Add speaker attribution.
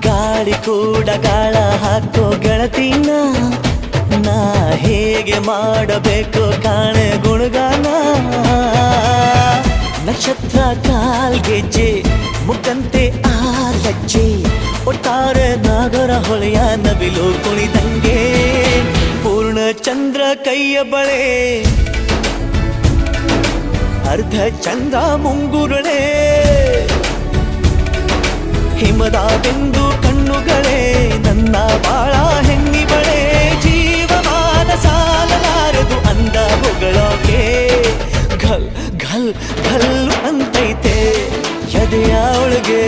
Speaker 1: ಗಾಳಿ ಕೂಡ ಗಾಳ ಹಾಕೋ ಗೆಳತಿನ ನಾ ಹೇಗೆ ಮಾಡಬೇಕು ಕಾಣೆ ಗುಣಗಾನ ನಕ್ಷತ್ರ ಕಾಲ್ಗೆಜ್ಜೆ ಮುಖಂತೆ ಆಲಜ್ಜೆ ಒಟ್ಟಾರೆ ನಾಗರ ಹೊಳೆಯ ನವಿಲು ಕುಣಿದಂಗೆ ಪೂರ್ಣ ಚಂದ್ರ ಕೈಯ ಬಳೆ ಅರ್ಧ ಚಂದ್ರ ಮುಂಗುರುಳೆ ಹಿಮದ ಬಿಂದು ಕಣ್ಣುಗಳೇ ನನ್ನ ಬಾಳ ಹೆಣ್ಣಿಬಳೆ ಜೀವಮಾನ ಸಾಲಲಾರದು ಅಂದ ಹೊಗಳೋಕೆ ಘಲ್ ಘಲ್ ಘಲ್ ಅಂತೈತೆ ಎದೆಯ ಒಳಗೆ